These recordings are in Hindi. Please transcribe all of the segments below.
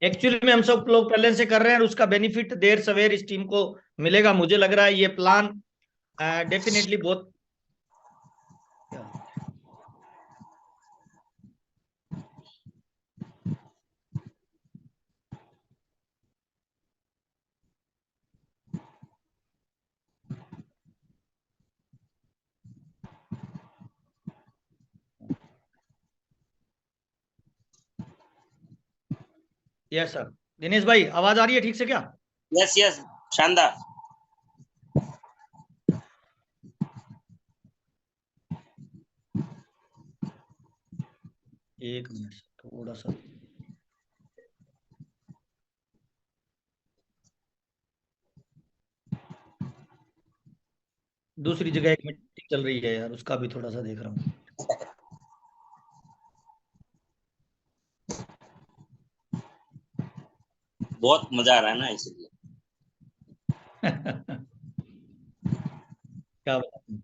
एक्चुअली में हम सब लोग पहले से कर रहे हैं और उसका बेनिफिट देर सवेर इस टीम को मिलेगा। मुझे लग रहा है ये प्लान डेफिनेटली बहुत। Yes sir. दिनेश भाई आवाज आ रही है ठीक से क्या? यस यस, शानदार। एक मिनट थोड़ा सा। दूसरी जगह एक मीटिंग चल रही है यार, उसका भी थोड़ा सा देख रहा हूँ। बहुत मजा आ रहा है ना, इसलिए। क्या बात है।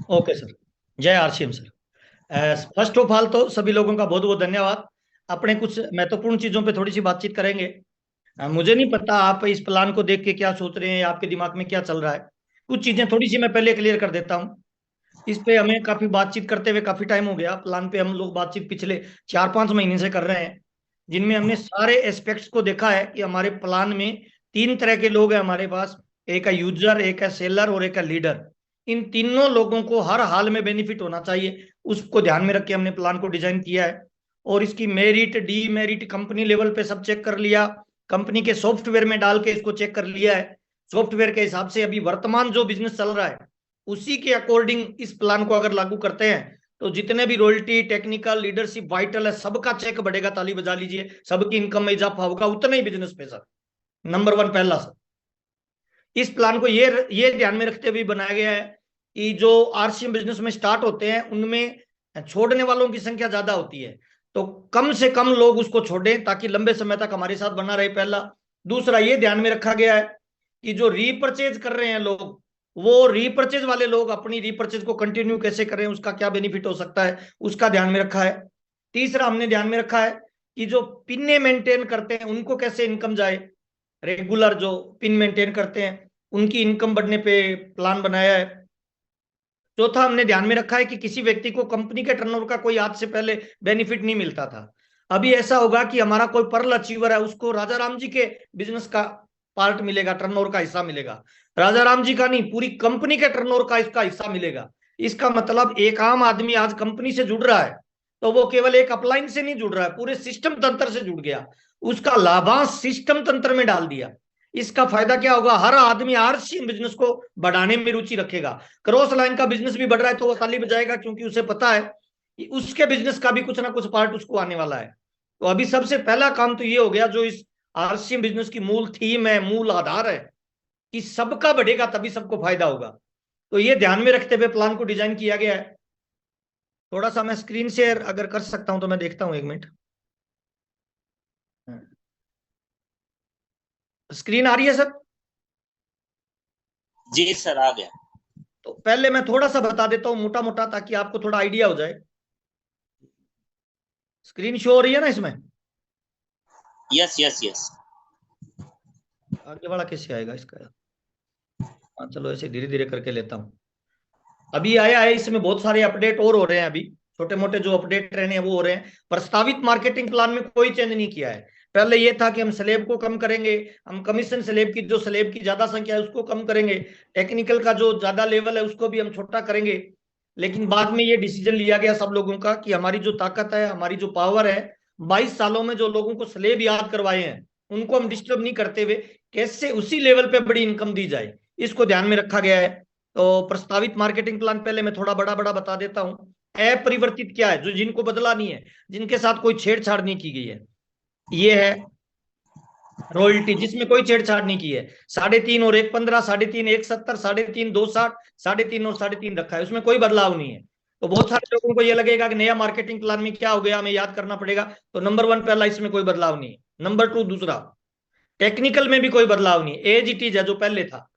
Okay sir. जय RCM sir. First of all तो सभी लोगों का बहुत बहुत धन्यवाद। अपने कुछ महत्वपूर्ण चीजों पे थोड़ी सी बातचीत करेंगे। मुझे नहीं पता आप इस प्लान को देख के क्या सोच रहे हैं, आपके दिमाग में क्या चल रहा है। कुछ चीजें थोड़ी सी मैं पहले क्लियर कर देता हूँ। इस पे हमें काफी बातचीत करते हुए काफी टाइम हो गया। प्लान पे हम लोग बातचीत पिछले 4-5 महीने से कर रहे हैं, जिनमें हमने सारे एस्पेक्ट्स को देखा है कि हमारे प्लान में तीन तरह के लोग हैं हमारे पास। एक है यूजर, एक है सेलर और एक है लीडर। इन तीनों लोगों को हर हाल में बेनिफिट होना चाहिए, उसको ध्यान में रख के हमने प्लान को डिजाइन किया है। और इसकी मेरिट डीमेरिट कंपनी लेवल पे सब चेक कर लिया, कंपनी के सॉफ्टवेयर में डाल के इसको चेक कर लिया है। सॉफ्टवेयर के हिसाब से अभी वर्तमान जो बिजनेस चल रहा है उसी के अकॉर्डिंग इस प्लान को अगर लागू करते हैं तो जितने भी रॉयल्टी टेक्निकल लीडरशिप वाइटल है सबका चेक बढ़ेगा। ताली बजा लीजिए, सबकी इनकम में इजाफा होगा, उतना ही बिजनेस पे सर। नंबर वन पहला सर। इस प्लान को ये ध्यान में रखते हुए बनाया गया है कि जो आरसीएम बिजनेस में स्टार्ट होते हैं उनमें छोड़ने वालों की संख्या ज्यादा होती है, तो कम से कम लोग उसको छोड़ें ताकि लंबे समय तक हमारे साथ बना रहे, पहला। दूसरा ये ध्यान में रखा गया है कि जो रीपरचेज कर रहे हैं लोग, वो रीपरचेज वाले लोग अपनी रीपरचेज को कंटिन्यू कैसे करें, उसका क्या बेनिफिट हो सकता है, उसका ध्यान में रखा है। तीसरा हमने ध्यान में रखा है कि जो पिने मेंटेन करते हैं उनको कैसे इनकम जाए। रेगुलर जो पिन मेंटेन करते हैं उनकी इनकम बढ़ने पे प्लान बनाया है। चौथा हमने ध्यान में रखा है कि किसी व्यक्ति को कंपनी के टर्नओवर का कोई आज से पहले बेनिफिट नहीं मिलता था। अभी ऐसा होगा कि हमारा कोई पर्ल अचीवर है उसको राजा राम जी के बिजनेस का पार्ट मिलेगा, टर्नओवर का हिस्सा मिलेगा। राजा राम जी का नहीं, पूरी कंपनी के टर्नओवर का इसका हिस्सा मिलेगा। इसका मतलब एक आम आदमी आज कंपनी से जुड़ रहा है तो वो केवल एक अपलाइन से नहीं जुड़ रहा है, पूरे सिस्टम तंत्र से जुड़ गया। उसका लाभांश सिस्टम तंत्र में डाल दिया। इसका फायदा क्या होगा, हर आदमी आरसीएम बिजनेस को बढ़ाने में रुचि रखेगा। क्रॉस लाइन का बिजनेस भी बढ़ रहा है तो वो ताली बजाएगा, क्योंकि उसे पता है कि उसके बिजनेस का भी कुछ ना कुछ पार्ट उसको आने वाला है। तो अभी सबसे पहला काम तो ये हो गया, जो इस आरसीएम बिजनेस की मूल थीम है, मूल आधार है कि सबका बढ़ेगा तभी सबको फायदा होगा। तो ये ध्यान में रखते हुए प्लान को डिजाइन किया गया है। थोड़ा सा मैं स्क्रीन शेयर अगर कर सकता हूं तो मैं देखता हूं, एक मिनट। स्क्रीन आ रही है सर? जी सर, आ गया। तो पहले मैं थोड़ा सा बता देता हूँ मोटा मोटा, ताकि आपको थोड़ा आइडिया हो जाए। स्क्रीन शो हो रही है ना इसमें? Yes yes yes. आगे वाला कैसे आएगा इसका? हाँ चलो ऐसे धीरे धीरे करके लेता हूँ। अभी आया है, इसमें बहुत सारे अपडेट और हो रहे हैं। अभी छोटे मोटे जो अपडेट रहने हैं वो हो रहे हैं। प्रस्तावित मार्केटिंग प्लान में कोई चेंज नहीं किया है। पहले ये था कि हम स्लेब को कम करेंगे, हम कमीशन स्लेब की, जो स्लेब की ज्यादा संख्या है उसको कम करेंगे, टेक्निकल का जो ज्यादा लेवल है उसको भी हम छोटा करेंगे। लेकिन बाद में ये डिसीजन लिया गया सब लोगों का कि हमारी जो ताकत है, हमारी जो पावर है, 22 सालों में जो लोगों को स्लेब याद करवाए हैं उनको हम डिस्टर्ब नहीं करते हुए कैसे उसी लेवल पे बड़ी इनकम दी जाए, इसको ध्यान में रखा गया है। तो प्रस्तावित मार्केटिंग प्लान पहले मैं थोड़ा बड़ा बड़ा बता देता हूँ। अपरिवर्तित क्या है, जो जिनको बदला नहीं है, जिनके साथ कोई छेड़छाड़ नहीं की गई है, ये है रॉयल्टी, जिसमें कोई छेड़छाड़ नहीं की है। 3.5 और 1.15, 3.5 1.70, 3.5 2.60, 3.5 और 3.5 रखा है, उसमें कोई बदलाव नहीं है। तो बहुत सारे लोगों को ये लगेगा कि नया मार्केटिंग प्लान में क्या हो गया, हमें याद करना पड़ेगा। तो नंबर 1 पहला, इसमें कोई बदलाव नहीं है। नंबर 2 दूसरा, टेक्निकल में भी कोई बदलाव नहीं, एज इट इज है जो पहले था।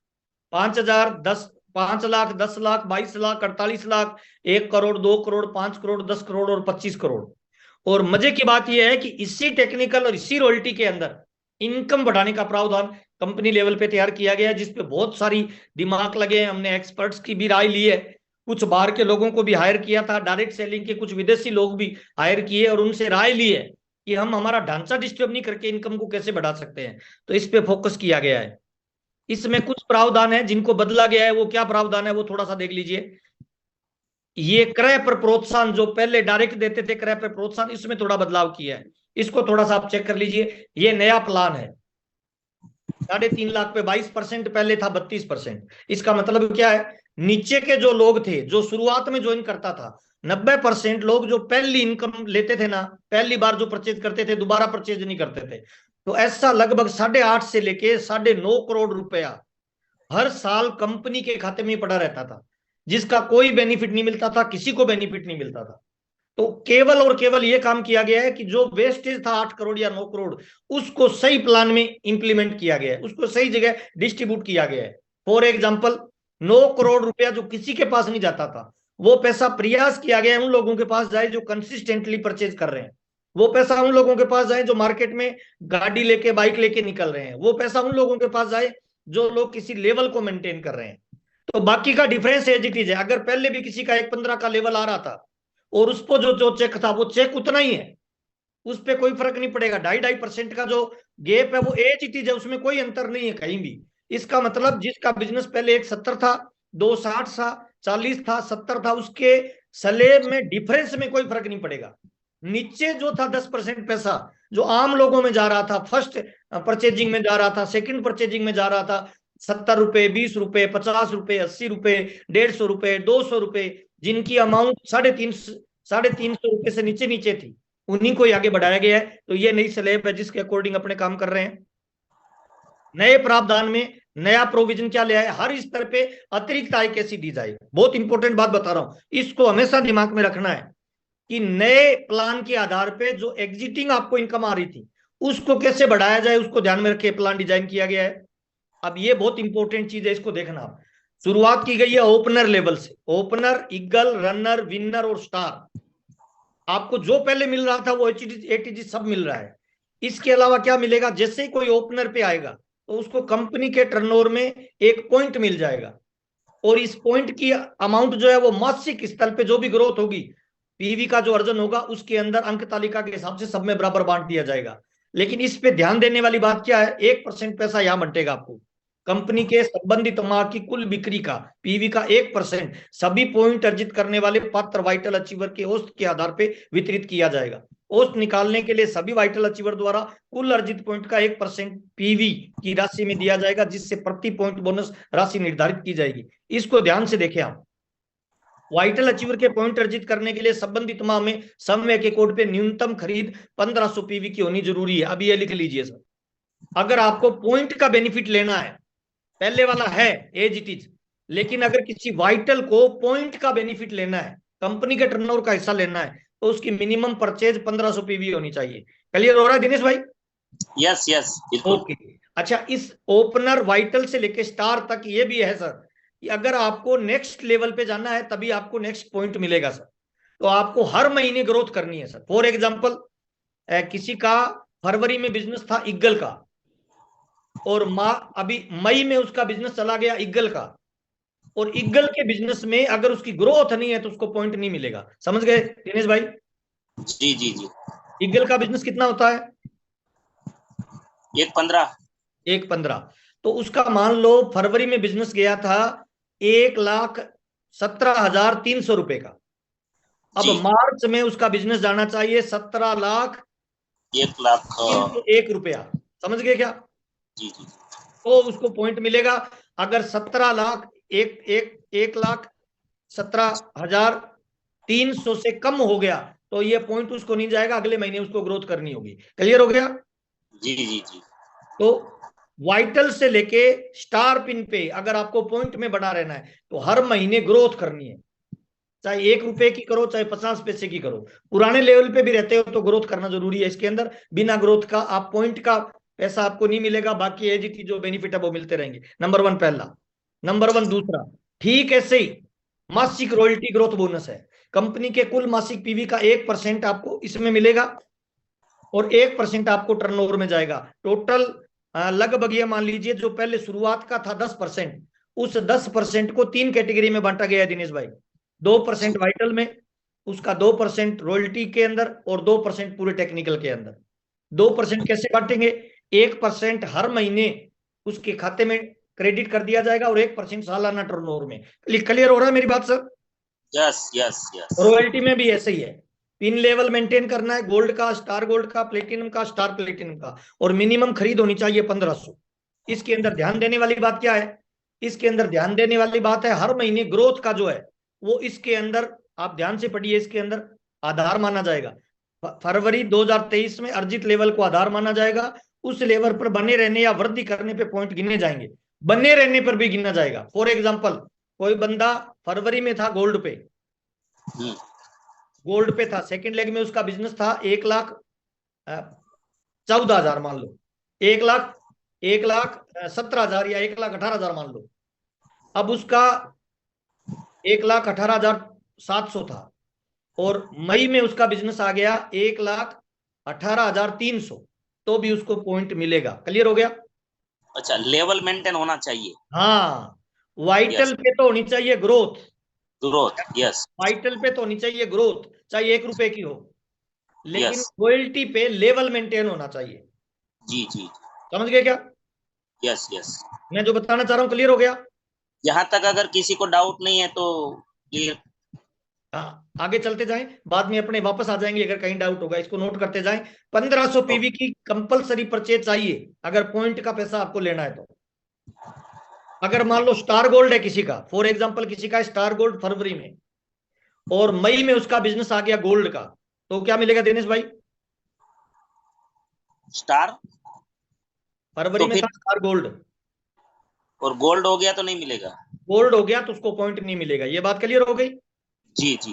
5,000, 10, 5 लाख, 10 लाख, 22 लाख, 48 लाख, 1 करोड़, 2 करोड़, 5 करोड़, 10 करोड़ और 25 करोड़। और मजे की बात यह है कि इसी टेक्निकल और इसी रॉयल्टी के अंदर इनकम बढ़ाने का प्रावधान कंपनी लेवल पे तैयार किया गया है, जिसपे बहुत सारी दिमाग लगे हैं। हमने एक्सपर्ट्स की भी राय ली है, कुछ बाहर के लोगों को भी हायर किया था, डायरेक्ट सेलिंग के कुछ विदेशी लोग भी हायर किए और उनसे राय ली है कि हम हमारा ढांचा डिस्टर्ब नहीं करके इनकम को कैसे बढ़ा सकते हैं। तो इस पे फोकस किया गया है। इसमें कुछ प्रावधान है जिनको बदला गया है, वो क्या प्रावधान है वो थोड़ा सा देख लीजिए। ये क्रय पर प्रोत्साहन, जो पहले डायरेक्ट देते थे क्रय पर प्रोत्साहन, इसमें थोड़ा बदलाव किया है। इसको थोड़ा सा आप चेक कर लीजिए, ये नया प्लान है। 3.5 लाख पे 22%, पहले था 32%। इसका मतलब क्या है, नीचे के जो लोग थे जो शुरुआत में ज्वाइन करता था, 90% लोग जो पहली इनकम लेते थे ना, पहली बार जो परचेज करते थे, दोबारा परचेज नहीं करते थे। तो ऐसा लगभग 8.5 से लेके 9.5 करोड़ रुपया हर साल कंपनी के खाते में पड़ा रहता था, जिसका कोई बेनिफिट नहीं मिलता था, किसी को बेनिफिट नहीं मिलता था। तो केवल और केवल ये काम किया गया है कि जो वेस्टेज था 8 करोड़ या 9 करोड़, उसको सही प्लान में इंप्लीमेंट किया गया है, उसको सही जगह डिस्ट्रीब्यूट किया गया है। फॉर एग्जाम्पल, 9 करोड़ रुपया जो किसी के पास नहीं जाता था, वो पैसा प्रयास किया गया है उन लोगों के पास जाए जो कंसिस्टेंटली परचेज कर रहे हैं। वो पैसा उन लोगों के पास जाए जो मार्केट में गाड़ी लेके, बाइक लेके निकल रहे हैं। वो पैसा उन लोगों के पास जाए जो लोग किसी लेवल को मेंटेन कर रहे हैं। तो बाकी का डिफरेंस एज इट इज है। अगर पहले भी किसी का 1.15 का लेवल आ रहा था और उसको जो जो चेक था वो चेक उतना ही है, उस पर कोई फर्क नहीं पड़ेगा। 2.5% का जो गैप है वो एज इट इज है, उसमें कोई अंतर नहीं है कहीं भी। इसका मतलब जिसका बिजनेस पहले 170 था, 260 था, 40 था, 70 था, उसके स्लेब में डिफरेंस में कोई फर्क नहीं पड़ेगा। नीचे जो था 10% पैसा जो आम लोगों में जा रहा था, फर्स्ट परचेजिंग में जा रहा था, सेकंड परचेजिंग में जा रहा था, 70 रुपए, 20 रुपए, 50 रुपए, 80 रुपए, 150 रुपए, 200 रुपए, जिनकी अमाउंट 350 रुपए से नीचे नीचे थी, उन्हीं को आगे बढ़ाया गया है। तो ये नई स्लैब है जिसके अकॉर्डिंग अपने काम कर रहे हैं। नए प्रावधान में नया प्रोविजन क्या ले आए, हर स्तर पे अतिरिक्त आय कैसी दी जाए। बहुत इंपॉर्टेंट बात बता रहा हूं, इसको हमेशा दिमाग में रखना है कि नए प्लान के आधार पे जो एग्जिटिंग आपको इनकम आ रही थी उसको कैसे बढ़ाया जाए, उसको ध्यान में रखे प्लान डिजाइन किया गया है। अब ये बहुत इंपॉर्टेंट चीज है, इसको देखना आप। शुरुआत की गई है ओपनर लेवल से, ओपनर, ईगल, रनर, विनर और स्टार। आपको जो पहले मिल रहा था वो एटीजी सब मिल रहा है। इसके अलावा क्या मिलेगा, जैसे ही कोई ओपनर पे आएगा तो उसको कंपनी के टर्नओवर में एक पॉइंट मिल जाएगा, और इस पॉइंट की अमाउंट जो है वो मासिक स्तर पे जो भी ग्रोथ होगी, पीवी का जो अर्जन होगा, उसके अंदर अंक तालिका के हिसाब से सब में बराबर बांट दिया जाएगा। लेकिन इस पे ध्यान देने वाली बात क्या है, 1% पैसा यहां बंटेगा आपको। कंपनी के संबंधित माह की कुल बिक्री का, पीवी का 1% सभी पॉइंट अर्जित करने वाले पात्र वाइटल अचीवर के औसत के आधार पर वितरित किया जाएगा। औसत निकालने के लिए सभी वाइटल अचीवर द्वारा कुल अर्जित पॉइंट का 1% पीवी की राशि में दिया जाएगा, जिससे प्रति पॉइंट बोनस राशि निर्धारित की जाएगी। इसको ध्यान से देखें आप। वाइटल अचीवर के पॉइंट अर्जित करने के लिए संबंधित माह में समव्य के कोड पे न्यूनतम खरीद 1500 पीवी की होनी जरूरी है। अब ये लिख लीजिए सर, अगर आपको पॉइंट का बेनिफिट लेना है, पहले वाला है एज इट इज, लेकिन अगर किसी वाइटल को पॉइंट का बेनिफिट लेना है, कंपनी के टर्नओवर का हिस्सा लेना है, तो उसकी मिनिमम परचेज 1500 पीवी होनी चाहिए। क्लियर हो रहा है दिनेश भाई? Yes yes okay. अच्छा, इस ओपनर, वाइटल से लेके स्टार तक ये भी है सर कि अगर आपको नेक्स्ट लेवल पे जाना है तभी आपको नेक्स्ट पॉइंट मिलेगा सर। तो आपको हर महीने ग्रोथ करनी है सर। फॉर एग्जांपल, किसी का फरवरी में बिजनेस था ईगल का, और अभी मई में उसका बिजनेस चला गया ईगल का, और ईगल के बिजनेस में अगर उसकी ग्रोथ नहीं है तो उसको पॉइंट नहीं मिलेगा। समझ गए दिनेश भाई? जी जी जी। ईगल का बिजनेस कितना होता है? 1.15। 1.15। तो उसका मान लो फरवरी में बिजनेस गया था 1,17,300 रुपए का। अब मार्च में उसका बिजनेस जाना चाहिए 17,01,01 रुपया। समझ गए क्या? जी जी। तो उसको पॉइंट मिलेगा। अगर 1,17,01,17,300 से कम हो गया तो ये पॉइंट उसको नहीं जाएगा, अगले महीने उसको ग्रोथ करनी होगी। क्लियर हो गया? जी जी जी। तो वाइटल से लेके स्टार पिन पे अगर आपको पॉइंट में बना रहना है तो हर महीने ग्रोथ करनी है, चाहे 1 रुपए की करो चाहे 50 पैसे की करो, पुराने लेवल पे भी रहते हो तो ग्रोथ करना जरूरी है इसके अंदर। बिना ग्रोथ का आप पॉइंट का पैसा आपको नहीं मिलेगा, बाकी एज इट इज जो बेनिफिट है वो मिलते रहेंगे। नंबर 1 पहला। नंबर 1 दूसरा, ठीक ऐसे ही मासिक रॉयल्टी ग्रोथ बोनस है। कंपनी के कुल मासिक पीवी का 1% आपको इसमें मिलेगा और 1% आपको टर्नओवर में जाएगा। टोटल लगभग ये मान लीजिए जो पहले शुरुआत का था 10%, उस 10% को 3 कैटेगरी में बांटा गया है दिनेश भाई। 2% वाइटल में, उसका 2% रॉयल्टी के अंदर और 2% पूरे टेक्निकल के अंदर। 2% कैसे बांटेंगे? 1% हर महीने उसके खाते में क्रेडिट कर दिया जाएगा और 1% सालाना टर्नओवर में। क्लियर हो रहा है मेरी बात sir? Yes yes yes. Royalty में भी ऐसे ही है, 3 लेवल मेंटेन करना है, गोल्ड का, स्टार गोल्ड का, प्लेटिनम का, स्टार प्लेटिनम का, और मिनिमम खरीद होनी चाहिए 1500। इसके अंदर ध्यान देने वाली बात क्या है? इसके अंदर ध्यान देने वाली बात है हर महीने ग्रोथ का जो है वो इसके अंदर, आप ध्यान से पढ़िए, इसके अंदर आधार माना जाएगा। फरवरी 2023 में अर्जित लेवल को आधार माना जाएगा। उस लेवल पर बने रहने या वृद्धि करने पे पॉइंट गिने जाएंगे, बने रहने पर भी गिना जाएगा। फॉर एग्जाम्पल, कोई बंदा फरवरी में था गोल्ड पे, गोल्ड पे था, सेकंड लेग में उसका बिजनेस था 1,14,000 मान लो, 1,17,000 या 1,18,000 मान लो। अब उसका 1,18,700 था और मई में उसका बिजनेस आ गया 1,18,300, तो भी उसको पॉइंट मिलेगा। क्लियर हो गया? अच्छा, लेवल मेंटेन होना चाहिए। हाँ, वाइटल पे तो होनी चाहिए ग्रोथ, ग्रोथ, यस। वाइटल पे तो होनी चाहिए ग्रोथ, चाहे 1 रुपए की हो, लेकिन यस। रॉयल्टी पे लेवल मेंटेन होना चाहिए। जी जी। समझ गए क्या? Yes yes. मैं जो बताना चाह रहा हूँ क्लियर हो गया? यहाँ तक अगर किसी को डाउट नहीं है तो क्लियर। हाँ, आगे चलते जाएं, बाद में अपने वापस आ जाएंगे अगर कहीं डाउट होगा, इसको नोट करते जाएं। 1500 पीवी की कंपलसरी परचेज चाहिए अगर पॉइंट का पैसा आपको लेना है तो। अगर मान लो स्टार गोल्ड है किसी का, फॉर एग्जांपल किसी का स्टार गोल्ड फरवरी में और मई में उसका बिजनेस आ गया गोल्ड का, तो क्या मिलेगा दिनेश भाई? स्टार फरवरी तो में फिर, था स्टार गोल्ड और गोल्ड हो गया तो नहीं मिलेगा। गोल्ड हो गया तो उसको पॉइंट नहीं मिलेगा। ये बात क्लियर हो गई? जी जी।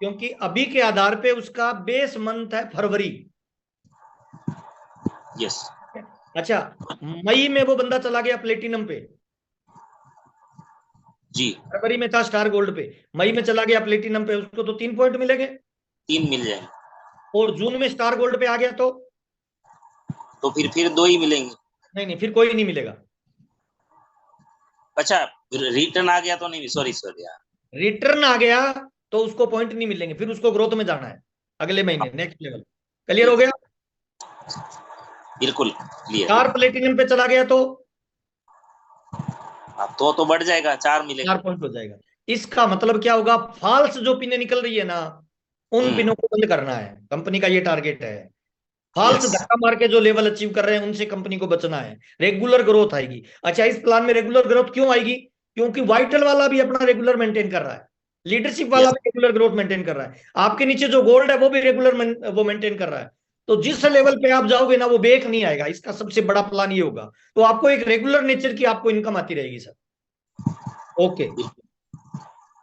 क्योंकि अभी के आधार पे उसका बेस मंथ है फरवरी। यस। अच्छा, मई में वो बंदा चला गया प्लेटिनम पे, जी। फरवरी में था स्टार गोल्ड पे, मई में चला गया प्लेटिनम पे, उसको तो 3 पॉइंट मिलेंगे। 3 मिल जाएंगे। और जून में स्टार गोल्ड पे आ गया तो फिर 2 ही मिलेंगे। नहीं, फिर कोई नहीं मिलेगा। अच्छा, रिटर्न आ गया तो नहीं, सॉरी सॉरी यार। रिटर्न आ गया तो उसको पॉइंट नहीं मिलेंगे, फिर उसको ग्रोथ में जाना है अगले महीने, नेक्स्ट लेवल। क्लियर हो गया? बिल्कुल क्लियर। स्टार प्लेटिनम पे चला गया तो बढ़ जाएगा, 4 मिलेगा। 4 पॉइंट हो जाएगा। इसका मतलब क्या होगा? फाल्स जो पिने निकल रही है ना, उन पिनों को बंद करना है, कंपनी का ये टारगेट है। False yes. धक्का मार के जो लेवल अचीव कर रहे हैं उनसे कंपनी को बचना है, रेगुलर ग्रोथ आएगी। अच्छा, इस प्लान में रेगुलर ग्रोथ क्यों आएगी? क्योंकि वाइटल वाला भी अपना रेगुलर मेंटेन कर रहा है, लीडरशिप वाला यस। भी रेगुलर ग्रोथ मेंटेन कर रहा है, आपके नीचे जो गोल्ड है वो भी रेगुलर वो मेंटेन कर रहा है। तो जिस लेवल पे आप जाओगे ना वो बेक नहीं आएगा, इसका सबसे बड़ा प्लान ये होगा। तो आपको एक रेगुलर नेचर की आपको इनकम आती रहेगी सर। ओके।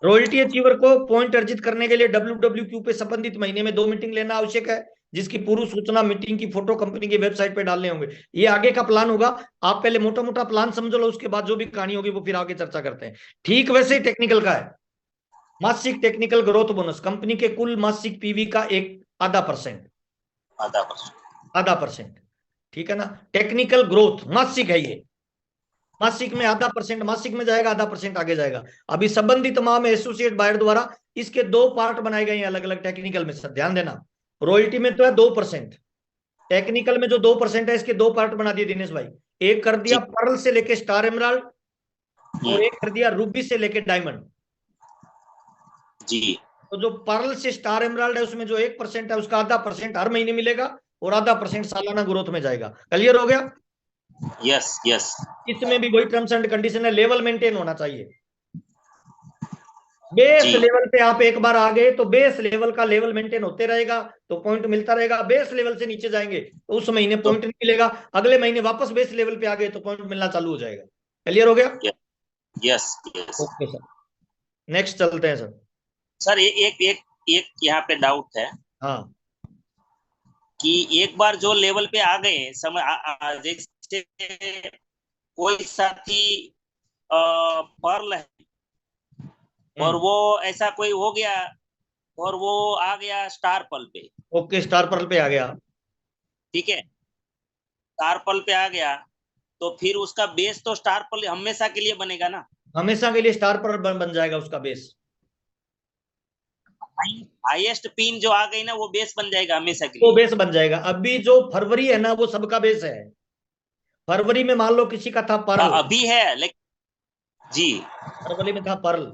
रॉयल्टी अचीवर को पॉइंट अर्जित करने के लिए WWQ पे संबंधित महीने में 2 मीटिंग लेना आवश्यक है, जिसकी पूर्व सूचना मीटिंग की फोटो कंपनी की वेबसाइट पे डालने होंगे। ये आगे का प्लान होगा, आप पहले मोटा मोटा प्लान समझ लो, उसके बाद जो भी कहानी होगी वो फिर आगे चर्चा करते हैं। ठीक वैसे ही टेक्निकल का है, मासिक टेक्निकल ग्रोथ बोनस कंपनी के कुल मासिक पीवी का एक आधा परसेंट, आधा परसेंट, ठीक है ना। टेक्निकल ग्रोथ मासिक है ये, मासिक में आधा परसेंट मासिक में जाएगा, आधा परसेंट आगे जाएगा। अभी संबंधित तमाम एसोसिएट बायर द्वारा इसके 2 पार्ट बनाए गए हैं अलग अलग टेक्निकल में। सर ध्यान देना, रॉयल्टी में तो है 2%, टेक्निकल में जो 2% है इसके 2 पार्ट बना दिए दिनेश भाई। एक कर दिया पर्ल से लेके स्टार एमराल्ड और एक कर दिया रूबी से लेके डायमंड। जी। तो जो पर्ल से स्टार एमराल्ड है उसमें जो 1% है उसका आधा परसेंट हर महीने मिलेगा और आधा परसेंट सालाना ग्रोथ में जाएगा। क्लियर हो गया? Yes yes. इसमें भी वही टर्म्स एंड कंडीशन है, लेवल मेंटेन होना चाहिए। बेस लेवल पे आप एक बार आ गए तो बेस लेवल का लेवल मेंटेन होते रहेगा तो पॉइंट मिलता रहेगा। बेस लेवल से नीचे जाएंगे तो उस महीने पॉइंट नहीं मिलेगा, अगले महीने वापस बेस लेवल पे आ गए तो पॉइंट मिलना चालू हो जाएगा। क्लियर हो गया? Yes yes. Okay sir, next चलते हैं सर। सर एक एक एक यहाँ पे डाउट है हाँ। कि एक बार जो लेवल पे आ गए समय जैसे कोई साथी पर्ल है और हम्म। वो ऐसा कोई हो गया और वो आ गया स्टार पल पे। ओके, स्टार पर्ल पे आ गया। ठीक है, स्टार पल पे आ गया तो फिर उसका बेस तो स्टार पल हमेशा के लिए बनेगा ना। हमेशा के लिए स्टार पर्ल बन जाएगा उसका बेस। हाईएस्ट पिन जो आ गई ना वो बेस बन जाएगा हमेशा के वो लिए। बेस बन जाएगा। अभी जो फरवरी है ना, वो सबका बेस है। फरवरी में मान लो किसी का था पर्ल। अभी है लेकिन। जी। फरवरी में था पर्ल,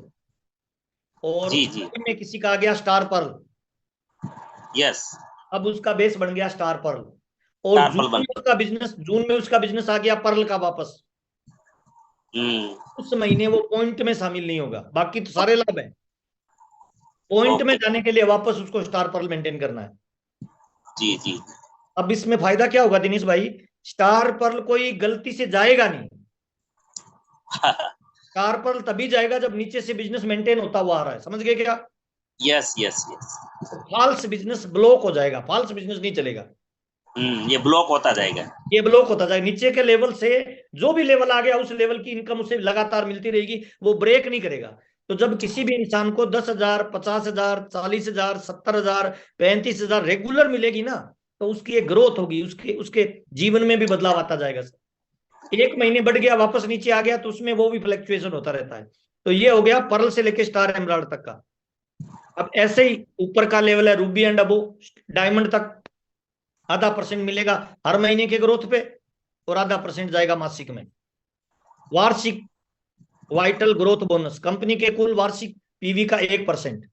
और जी जी। मई में किसी का आ गया स्टार पर्ल। यस। अब उसका बेस बन गया स्टार पर्ल। और स्टार पल बन। जून में उसका बिजनेस आ गया पर्ल का वापस। हम्म। उस महीने वो पॉइंट में शामिल नहीं होगा, बाकी तो सारे लाभ है। पॉइंट में ओके। जाने के लिए वापस उसको स्टार पर्ल मेंटेन करना है। जी जी। अब इसमें फायदा क्या होगा दिनेश भाई? स्टार पर्ल कोई गलती से जाएगा नहीं। स्टार पर्ल तभी जाएगा जब नीचे से बिजनेस मेंटेन होता हुआ आ रहा है, समझ गए क्या? Yes yes yes. False business block हो जाएगा, फॉल्स बिजनेस नहीं चलेगा। ये ब्लॉक होता जाएगा। ये ब्लॉक होता जाएगा नीचे के लेवल से। जो भी लेवल आ गया उस लेवल की इनकम उसे लगातार मिलती रहेगी, वो ब्रेक नहीं करेगा। तो जब किसी भी इंसान को 10,000, 50,000, 40,000, 70,000, 35,000 रेगुलर मिलेगी ना, तो उसकी एक ग्रोथ होगी, उसके उसके जीवन में भी बदलाव आता जाएगा। एक महीने बढ़ गया वापस नीचे आ गया तो उसमें वो भी फ्लक्चुएशन होता रहता है। तो ये हो गया पर्ल से लेके स्टार एमराल्ड तक का। अब ऐसे ही ऊपर का लेवल है रूबी एंड अबो, डायमंड तक। ½ % मिलेगा हर महीने के ग्रोथ पे, और ½% जाएगा मासिक में। वार्षिक वाइटल ग्रोथ बोनस, कंपनी के कुल वार्षिक पीवी का 1%।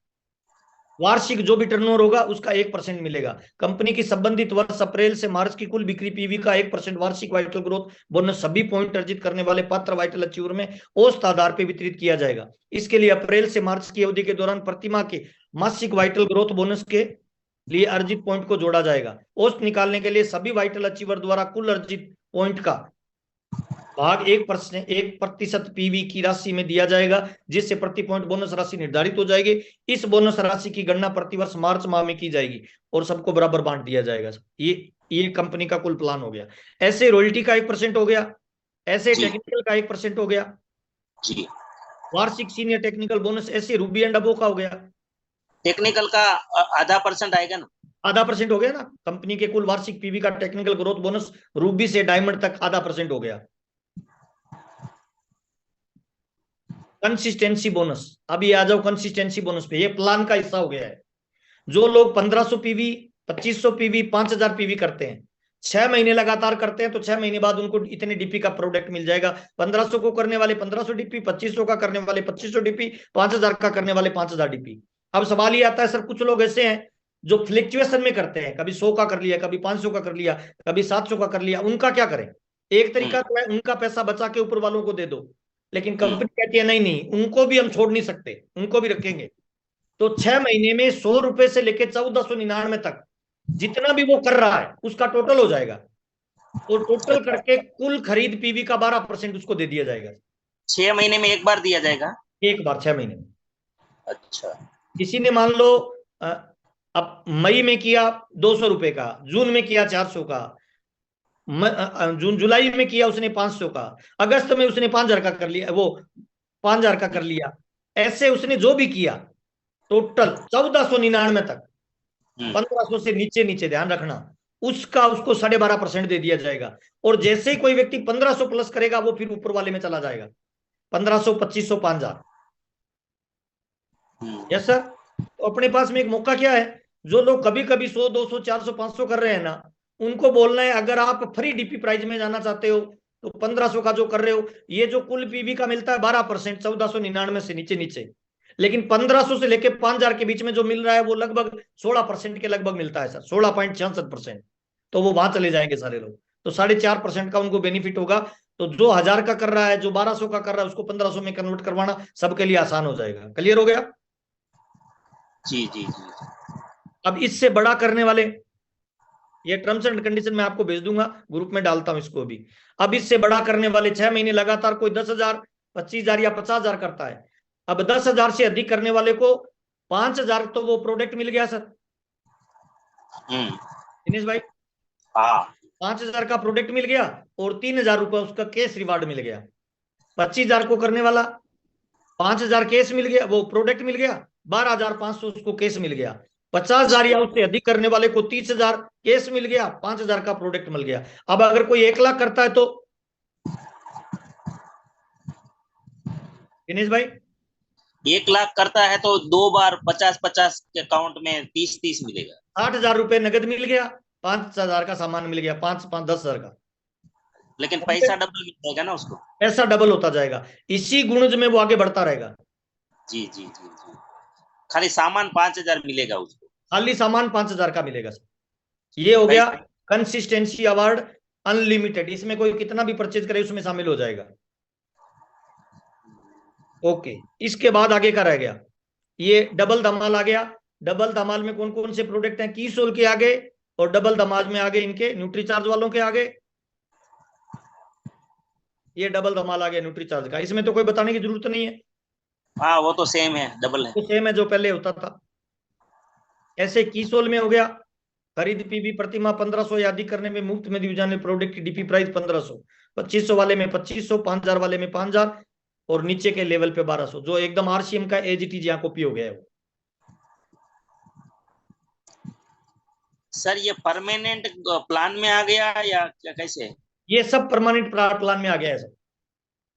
वार्षिक जो भी टर्नओवर होगा उसका 1% मिलेगा। कंपनी की संबंधित वर्ष अप्रैल से मार्च की कुल बिक्री पीवी का 1% वार्षिक वाइटल ग्रोथ बोनस सभी पॉइंट अर्जित करने वाले पात्र वाइटल अचीवर में औसत आधार पर वितरित किया जाएगा। इसके लिए अप्रैल से मार्च की अवधि के दौरान प्रतिमाह के मासिक वाइटल ग्रोथ बोनस के लिए अर्जित पॉइंट को जोड़ा जाएगा। औसत निकालने के लिए सभी वाइटल अचीवर द्वारा कुल अर्जित पॉइंट का भाग 1% पीवी की राशि में दिया जाएगा, जिससे प्रति पॉइंट बोनस राशि निर्धारित हो जाएगी। इस बोनस राशि की गणना प्रतिवर्ष मार्च माह में की जाएगी और सबको बराबर बांट दिया जाएगा। ये कंपनी का कुल प्लान हो गया। ऐसे रॉयल्टी का 1% हो गया, ऐसे जी टेक्निकल का 1% हो गया, जी। वार्षिक सीनियर टेक्निकल बोनस ऐसे रूबी एंड अबो का हो गया। टेक्निकल का ½ % आएगा ना। ½ % हो गया ना, कंपनी के कुल वार्षिक पीवी का टेक्निकल ग्रोथ बोनस रूबी से डायमंड तक ½ % हो गया। कंसिस्टेंसी बोनस, अभी आ जाओ कंसिस्टेंसी बोनस पे, ये प्लान का हिस्सा हो गया है। जो लोग 1500 पीवी, 2500 पीवी, 5000 पीवी करते हैं, 6 महीने लगातार करते हैं, तो 6 महीने बाद उनको इतने डीपी का प्रोडक्ट मिल जाएगा। 1500 को करने वाले 1500 डीपी, 2500 का करने वाले 2500 डीपी, 5000 का करने वाले 5000 डीपी। अब सवाल ये आता है सर, कुछ लोग ऐसे हैं जो फ्लिक्चुएशन में करते हैं, कभी 100 का कर लिया, कभी 500 का कर लिया, कभी 700 का कर लिया, उनका क्या करें? एक तरीका हम्म तो है उनका पैसा बचा के ऊपर वालों को दे दो, लेकिन हम्म कंपनी कहती है नहीं नहीं, उनको भी हम छोड़ नहीं सकते, उनको भी रखेंगे। तो 6 महीने में 100 रुपए से लेके 1499 तक जितना भी वो कर रहा है उसका टोटल हो जाएगा, और टोटल अच्छा। करके कुल खरीद पीवी का 12% उसको दे दिया जाएगा। 6 महीने में एक बार दिया जाएगा। एक बार 6 महीने में। अच्छा। किसी ने मान लो अ, अब मई में किया 200 रुपए का, जून में किया 400 का, जून जुलाई में किया उसने 500 का, अगस्त में उसने 5,000 का कर लिया, वो 5,000 का कर लिया। ऐसे उसने जो भी किया टोटल 1499 तक, हम्म 1500 से नीचे नीचे ध्यान रखना, उसका उसको 12.5% दे दिया जाएगा। और जैसे ही कोई व्यक्ति 1500 प्लस करेगा वो फिर ऊपर वाले में चला जाएगा, 1500, 2500, 5,000। हम्म। Yes sir. तो अपने पास में एक मौका क्या है, जो लोग कभी कभी 100, 200, 400, 500 कर रहे हैं ना, उनको बोलना है अगर आप फ्री डीपी प्राइस में जाना चाहते हो तो 1500 का जो कर रहे हो, ये जो कुल पीवी का मिलता है 12%, 1499 से नीचे नीचे, लेकिन 1500 से लेके 5,000 के बीच में जो मिल रहा है वो लगभग 16% के लगभग मिलता है सर, 16.66%। तो वो वहां चले जाएंगे सारे लोग, तो 4.5% का उनको बेनिफिट होगा। तो जो 1,000 का कर रहा है, जो 1200 का कर रहा है, उसको 1500 में कन्वर्ट करवाना सबके लिए आसान हो जाएगा। क्लियर हो गया? जी जी जी। अब इससे बड़ा करने वाले, ये टर्म्स एंड कंडीशन मैं आपको भेज दूंगा, ग्रुप में डालता हूं इसको भी। अब इससे बड़ा करने वाले 6 महीने लगातार कोई 10,000, 25,000 या 50,000 करता है। अब 10,000 से अधिक करने वाले को 5,000 तो वो प्रोडक्ट मिल गया सर दिनेश भाई। हाँ 5,000 का प्रोडक्ट मिल गया और 3,000 रुपये उसका कैश रिवार्ड मिल गया। 25,000 को करने वाला 5,000 कैश मिल गया, वो प्रोडक्ट मिल गया, 12,500 उसको कैश मिल गया। 50,000 या उससे अधिक करने वाले को 30,000 कैश मिल गया, 5,000 का प्रोडक्ट मिल गया। अब अगर कोई 1 लाख करता है तो दिनेश भाई 1 लाख करता है तो 2 बार 50-50 के अकाउंट में 30-30 मिलेगा। 60,000 रुपये नगद मिल गया, 5,000 का सामान मिल गया, 5-5 10,000 का, लेकिन पैसा डबल मिल जाएगा ना उसको। पैसा डबल होता जाएगा। इसी गुणज में वो आगे बढ़ता रहेगा। जी जी जी जी। खाली सामान 5,000 मिलेगा उसको। खाली सामान 5,000 का मिलेगा सर। ये हो गया कंसिस्टेंसी अवार्ड अनलिमिटेड, इसमें कोई कितना भी परचेज करे उसमें शामिल हो जाएगा। ओके, इसके बाद आगे का रह गया ये डबल धमाल आ गया। डबल धमाल में कौन कौन से प्रोडक्ट हैं, कीसोल के आगे, और डबल धमाल में आगे इनके न्यूट्रीचार्ज वालों के आगे। ये डबल धमाल आ गया न्यूट्रीचार्ज का, इसमें तो कोई बताने की जरूरत नहीं है, हाँ वो तो सेम है, डबल है। तो सेम है जो पहले होता था। ऐसे कीसोल में हो गया खरीद पीवी प्रतिमा 1,500 या अधिक करने में मुफ्त में दिए जाने प्रोडक्ट की डीपी प्राइस 1,500, 2,500 वाले में 2,500, 5,000 वाले में 5,000 और नीचे के लेवल पे 1,200, जो एकदम आरसीएम का एज इट इज यहाँ कॉपी हो गया है वो। सर ये परमानेंट प्लान में आ गया या क्या, कैसे? ये सब परमानेंट प्लान में आ गया है सर,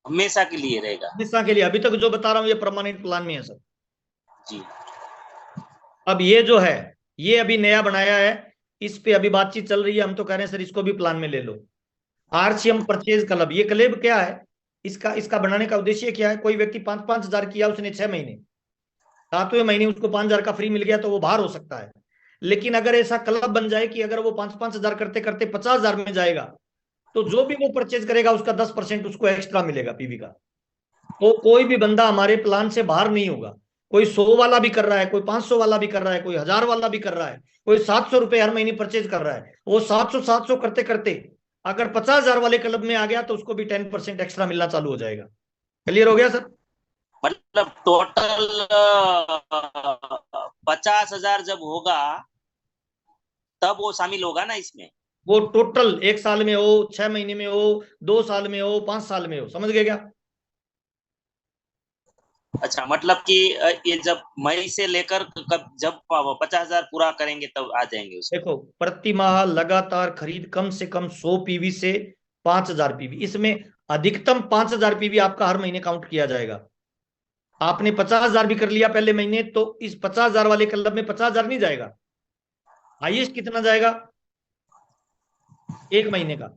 हमेशा के लिए रहेगा? हमेशा के लिए। अभी तक जो बता रहा हूँ ये परमानेंट प्लान में है सर। जी। अब ये जो है ये अभी नया बनाया है, इस पे अभी बातचीत चल रही है। हम तो कह रहे हैं सर इसको भी प्लान में ले लो। आरसीएम परचेज क्लब, ये क्लब क्या है, इसका इसका बनाने का उद्देश्य क्या है, कोई व्यक्ति 5-5 हजार किया उसने 6 महीने, 7वें महीने उसको 5,000 का फ्री मिल गया तो वो बाहर हो सकता है। लेकिन अगर ऐसा क्लब बन जाए कि अगर वो 5-5 हजार करते करते 50,000 में जाएगा तो जो भी वो परचेज करेगा उसका 10% उसको एक्स्ट्रा मिलेगा पीवी का। तो कोई भी बंदा हमारे प्लान से बाहर नहीं होगा। कोई 100 वाला भी कर रहा है, कोई 500 वाला भी कर रहा है, कोई 1,000 वाला भी कर रहा है, कोई 700 रुपए हर महीने परचेज कर रहा है, वो 700 करते करते अगर 50,000 वाले क्लब में आ गया तो उसको भी 10% एक्स्ट्रा मिलना चालू हो जाएगा। क्लियर हो गया सर? मतलब टोटल 50,000 जब होगा तब वो शामिल होगा ना इसमें? वो टोटल 1 साल में हो, 6 महीने में हो, 2 साल में हो, 5 साल में हो, समझ गए क्या? अच्छा, मतलब कि ये जब मई से लेकर कब जब 50,000 पूरा करेंगे तब आ जाएंगे उसमें? देखो, प्रति माह लगातार खरीद कम से कम 100 पीवी से 5,000 पीवी, इसमें अधिकतम 5,000 पीवी आपका हर महीने काउंट किया जाएगा। आपने 50,000 भी कर लिया पहले महीने तो इस 50,000 वाले क्लब में 50,000 नहीं जाएगा, हाईएस्ट कितना जाएगा, 1 महीने का।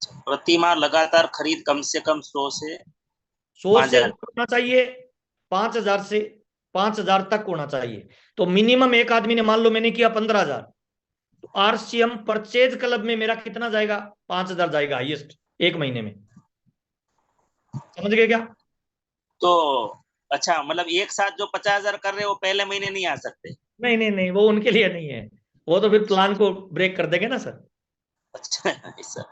प्रति माह लगातार खरीद कम से कम 100 से 100 से 5,000। होना चाहिए, 5,000 से 5,000 तक होना चाहिए। तो मिनिमम एक आदमी ने मान लो मैंने किया 15,000, तो आरसीएम परचेज क्लब में मेरा कितना जाएगा, 5,000 जाएगा हाईएस्ट 1 महीने में। समझ गए क्या? तो अच्छा, मतलब एक साथ जो 50,000 कर रहे हैं वो पहले महीने नहीं आ सकते? नहीं नहीं नहीं, वो उनके लिए नहीं है, वो तो फिर प्लान को ब्रेक कर देंगे ना सर। अच्छा ऐसा।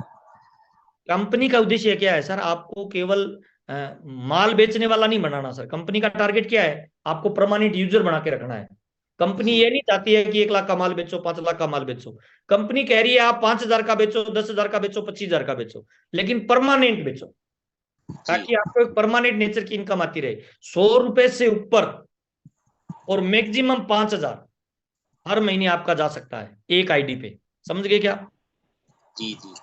कंपनी का उद्देश्य क्या है सर, आपको केवल माल बेचने वाला नहीं बनाना सर। कंपनी का टारगेट क्या है, आपको परमानेंट यूजर बना के रखना है। कंपनी जी ये नहीं चाहती है कि 1 लाख का माल बेचो, 5 लाख का माल बेचो। कंपनी कह रही है आप 5,000 का बेचो, 10,000 का बेचो, 25,000 का बेचो, लेकिन परमानेंट बेचो, जी ताकि आपको एक परमानेंट नेचर की इनकम आती रहे। 100 रुपए से ऊपर और मैक्सिमम 5,000 हर महीने आपका जा सकता है एक आईडी पे। समझ गए क्या? जी जी।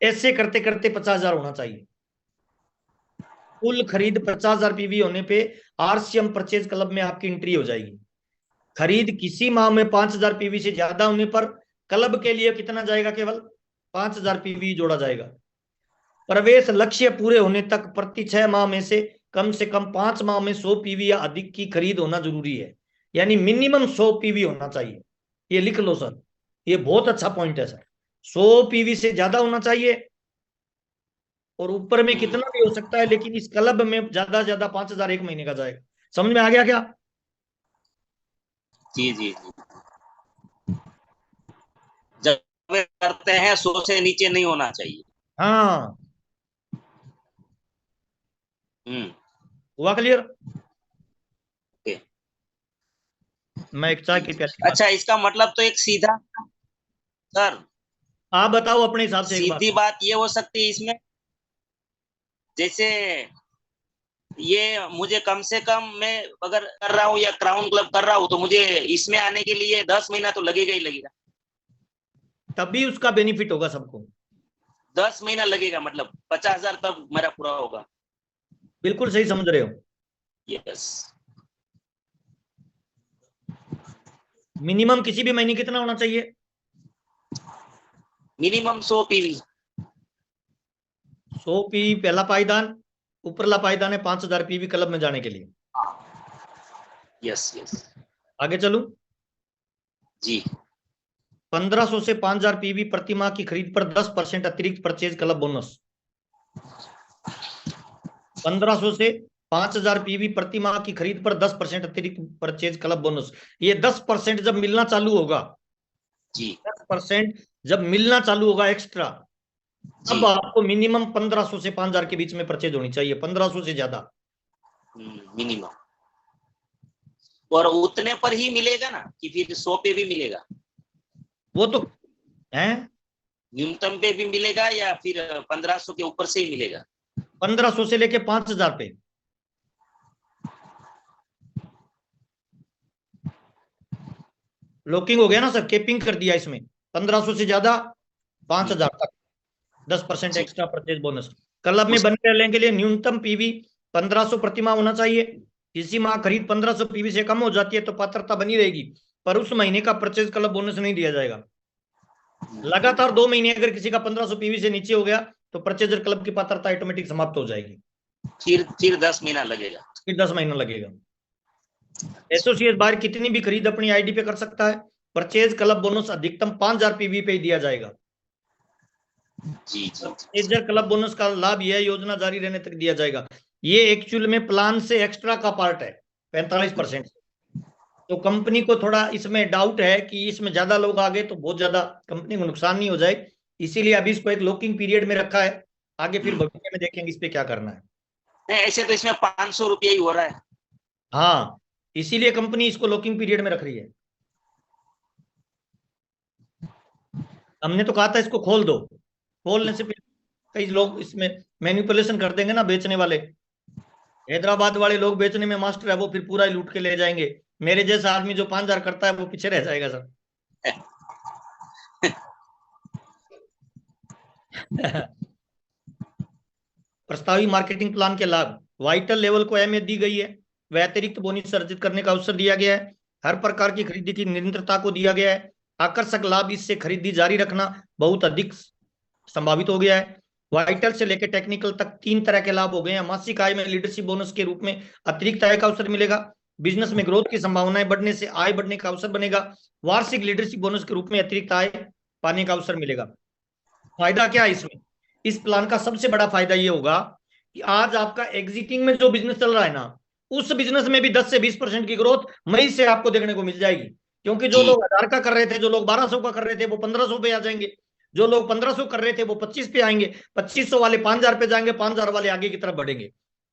ऐसे करते करते 50,000 होना चाहिए। कुल खरीद 50,000 पीवी होने पे आरसीएम परचेज क्लब में आपकी एंट्री हो जाएगी। खरीद किसी माह में 5,000 पीवी से ज्यादा होने पर क्लब के लिए कितना जाएगा, केवल 5,000 पीवी जोड़ा जाएगा। प्रवेश लक्ष्य पूरे होने तक प्रति 6 माह में से कम 5 माह में 100 पीवी या अधिक की खरीद होना जरूरी है, यानी मिनिमम 100 पीवी होना चाहिए। ये लिख लो सर, ये बहुत अच्छा पॉइंट है सर। 100 पीवी से ज्यादा होना चाहिए और ऊपर में कितना भी हो सकता है, लेकिन इस क्लब में ज्यादा से ज्यादा 5,000 1 महीने का जाएगा। समझ में आ गया क्या? जी जी जी। जब वे करते हैं 100 से नीचे नहीं होना चाहिए। हाँ, हम्म। हुआ क्लियर? ओके। मैं एक चाय की प्याली अच्छा, इसका मतलब तो एक सीधा, सर आप बताओ अपने हिसाब से एक बार। सीधी बात ये हो सकती है इसमें, जैसे ये मुझे कम से कम, मैं अगर कर रहा हूँ या क्राउन क्लब कर रहा हूँ, तो मुझे इसमें आने के लिए 10 महीना तो लगेगा ही लगेगा। तभी उसका बेनिफिट होगा सबको। 10 महीना लगेगा, मतलब 50,000 तक मेरा पूरा होगा। बिल्कुल सही समझ रहे हो। यस। मिनिमम किसी भी महीने कितना होना चाहिए? Minimum 100 PV. 100 पीवी पहला पाईदान, ऊपरला पाईदान है 5,000 पीवी क्लब में जाने के लिए। Yes yes. आगे चलूं। जी। 1500 से 5,000 पीवी प्रति माह की खरीद पर 10% अतिरिक्त परचेज क्लब बोनस। 1500 से 5,000 पीवी प्रति माह की खरीद पर 10% अतिरिक्त परचेज क्लब बोनस। ये 10% जब मिलना चालू होगा, जी 10% जब मिलना चालू होगा एक्स्ट्रा, जी। अब आपको मिनिमम 1500 से 5,000 के बीच में परचेज होनी चाहिए, 1500 से ज्यादा। मिनिमम। और उतने पर ही मिलेगा ना, कि फिर 100 पे भी मिलेगा? वो तो है। न्यूनतम पे भी मिलेगा या फिर 1500 के ऊपर से ही मिलेगा? 1500 से लेके 5,000 पे। लॉकिंग हो गया ना सर, केपिंग कर दिया इसमें। 1500 से ज्यादा 5,000 तक 10% जी। Extra purchase bonus. क्लब में उस बने रहने के लिए न्यूनतम पीवी 1500 प्रति माह होना चाहिए। किसी माह खरीद 1500 पीवी से कम हो जाती है तो पात्रता बनी रहेगी, पर उस महीने का परचेज क्लब बोनस नहीं दिया जाएगा। लगातार 2 महीने अगर किसी का 1500 पीवी से नीचे हो गया तो परचेजर क्लब की पात्रता ऑटोमेटिक समाप्त हो जाएगी। फिर 10 महीना लगेगा। फिर 10 महीना लगेगा। एसोसिएट बाहर कितनी भी खरीद अपनी आईडी पे कर सकता है। परचेज क्लब बोनस अधिकतम 5,000 पीवी पे ही दिया जाएगा। जी जी परचेजर क्लब बोनस का लाभ यह योजना जारी रहने तक दिया जाएगा। ये एक्चुअल में प्लान से एक्स्ट्रा का पार्ट है, 45%। तो कंपनी को थोड़ा इसमें डाउट है कि इसमें ज्यादा लोग आ गए तो बहुत ज्यादा कंपनी को नुकसान नहीं हो जाए, इसीलिए अभी इसको एक लॉकिंग पीरियड में रखा है। आगे फिर भविष्य में देखेंगे इस पे क्या करना है। नहीं, ऐसे तो इसमें 500 रुपये ही हो रहा है। हाँ, इसीलिए कंपनी इसको लॉकिंग पीरियड में रख रही है। हमने तो कहा था इसको खोल दो, खोलने से पहले कई लोग इसमें मैनिपुलेशन कर देंगे ना, बेचने वाले। हैदराबाद वाले लोग बेचने में मास्टर है, वो फिर पूरा ही लूट के ले जाएंगे। मेरे जैसा आदमी जो 5,000 करता है वो पीछे रह जाएगा सर। प्रस्तावित मार्केटिंग प्लान के लाभ। वाइटल लेवल को अहमियत दी गई है, वह अतिरिक्त बोनस अर्जित करने का अवसर दिया गया है। हर प्रकार की खरीदी की निरंतरता को दिया गया है। आकर्षक लाभ, इससे खरीदी जारी रखना बहुत अधिक संभावित हो गया है। वाइटल से लेकर टेक्निकल तक 3 तरह के लाभ हो गए हैं। मासिक आय में लीडरशिप बोनस के रूप में अतिरिक्त आय का अवसर मिलेगा। बिजनेस में ग्रोथ की संभावनाएं बढ़ने से आय बढ़ने का अवसर बनेगा। वार्षिक लीडरशिप बोनस के रूप में अतिरिक्त आय पाने का अवसर मिलेगा। फायदा क्या है इसमें? इस प्लान का सबसे बड़ा फायदा ये होगा कि आज आपका एग्जिटिंग में जो बिजनेस चल रहा है ना, उस बिजनेस में भी 10 से 20% की ग्रोथ मई से आपको देखने को मिल जाएगी। क्योंकि जो जी लोग 1,000 का कर रहे थे, जो लोग 1,200 का कर रहे थे, वो 1,500 पे आ जाएंगे। जो लोग 1,500 कर रहे थे वो 25 पे आएंगे। 2,500 वाले 5,000 पे जाएंगे, 5,000 वाले आगे की तरफ बढ़ेंगे।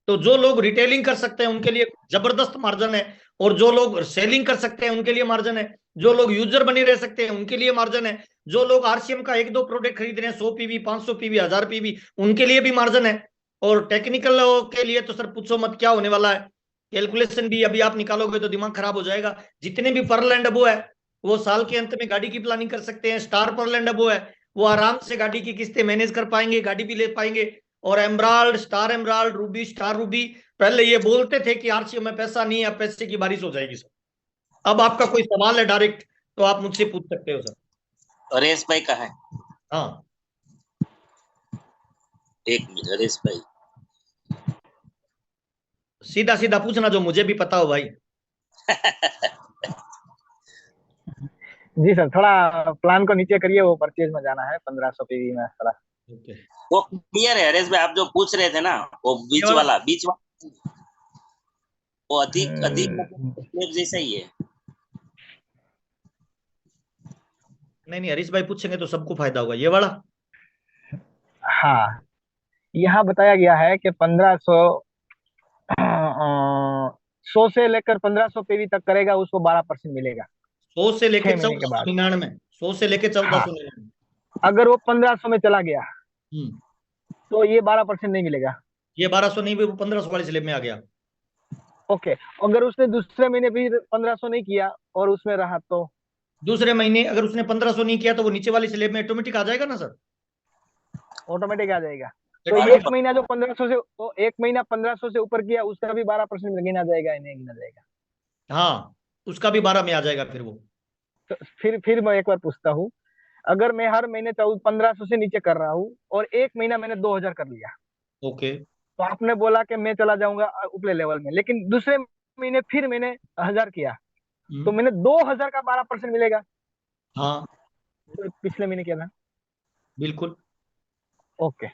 तो जो लोग रिटेलिंग कर सकते हैं उनके लिए जबरदस्त मार्जिन है, और जो लोग सेलिंग कर सकते हैं उनके लिए मार्जिन है। जो लोग यूजर बने रह सकते हैं उनके लिए मार्जिन है। जो लोग आरसीएम का 1-2 प्रोडक्ट खरीद रहे हैं, 100 पीवी, 500 पीवी, 1,000 पीवी, उनके लिए भी मार्जिन है। और टेक्निकल के लिए तो सर पूछो मत क्या होने वाला है। कैलकुलेशन भी अभी आप निकालोगे तो दिमाग खराब हो जाएगा। जितने भी पर्ल एंड अबो है वो साल के अंत में गाड़ी की प्लानिंग कर सकते हैं। स्टार पर्ल एंड अबो है वो आराम से गाड़ी की किस्तें मैनेज कर पाएंगे, गाड़ी भी ले पाएंगे। और emerald, star emerald, Ruby, star Ruby, पहले ये बोलते थे कि आरसीएम में पैसा नहीं है, अब पैसे की बारिश हो जाएगी सर। अब आपका कोई सवाल है डायरेक्ट तो आप मुझसे पूछ सकते हो सर। हरेश भाई का है। हाँ, एक मिनट, हरेश भाई। सीधा सीधा पूछना जो मुझे भी पता हो भाई। जी सर, थोड़ा प्लान को नीचे करिए, वो परचेज में जाना है 1500 पीवी में थोड़ा। ओके। वो क्लियर है हरेश भाई, आप जो पूछ रहे थे ना, वो ये वाला बीच वाला वो अधिक अधिक मतलब जैसा ही है। नहीं नहीं, हरीश भाई पूछेंगे तो सबको फायदा होगा, ये वाला। हाँ, यहाँ बताया गया है कि 1500 100 से लेकर 1500 पीवी तक करेगा उसको 12% मिलेगा 100 से लेके 6 महीने के बाद। 1499, 100 से लेके 1499। अगर वो 1500 में चला गया हम्म, तो ये 12% नहीं मिलेगा। ये 1200 नहीं, वो 1500 वाली स्लेब में आ गया। ओके, अगर उसने दूसरे महीने भी 1500 नहीं किया और उसमें रहा तो दूसरे महीने अगर उसने 1500 नहीं किया तो वो नीचे वाली स्लेब में ऑटोमेटिक आ जाएगा ना सर? ऑटोमेटिक आ जाएगा। तो ऑटोमेटिक। एक महीना जो 1500 से, तो एक महीना 1500 से ऊपर किया उसका भी 12% गिना जाएगा या नहीं गिना जाएगा? हाँ, उसका भी 12 में आ जाएगा फिर वो। तो फिर मैं एक बार पूछता हूँ, अगर मैं हर महीने 1500 से नीचे कर रहा हूँ और एक महीना मैंने 2000 कर लिया, ओके। तो आपने बोला कि मैं चला जाऊंगा ऊपरे लेवल में, लेकिन दूसरे महीने फिर मैंने 1000 किया तो हम्म, मैंने 2000 का 12% मिलेगा हाँ जो पिछले महीने किया था। बिल्कुल। ओके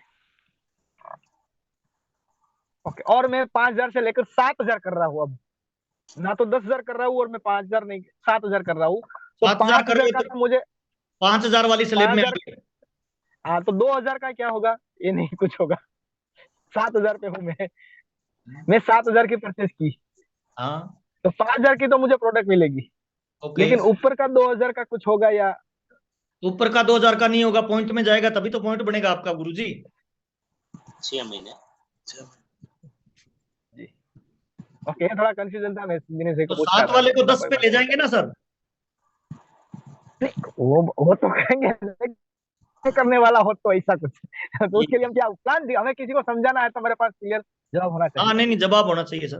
ओके, और मैं 5000 से लेकर 7000 कर रहा हूँ अब, ना तो 10,000 कर रहा हूँ और मैं 5000 नहीं 7000 कर रहा हूँ, तो 7000 कर 5000 रहे का तो तो मुझे 5000 वाली स्लेब में आ 5000, गए। हाँ तो 2000 का क्या होगा? ये नहीं कुछ होगा, 7000 पे हूँ मैं 7000 की परचेज की हाँ। तो 5000 की तो मुझे प्रोडक्ट मिलेगी, ओके। लेकिन ऊपर का 2000 का कुछ होगा या? ऊपर का 2000 का नहीं होगा, पॉइंट में जाएगा तभी तो पॉइंट बनेगा आपका गुरुजी। 6 महीने। जी ओके, थोड़ा कंफ्यूजन था, मैं दिनेश भाई तो को पूछ रहा 7 था, वाले मैं को बोला 10 कोई पे बात ले नहीं। जाएंगे ना सर? वो तो करेंगे करने वाला हो तो ऐसा कुछ तो उसके लिए हम क्या प्लान दिया, हमें किसी को समझाना है तो हमारे पास क्लियर जवाब होना हाँ, चाहिए। नहीं नहीं, जवाब होना चाहिए सर।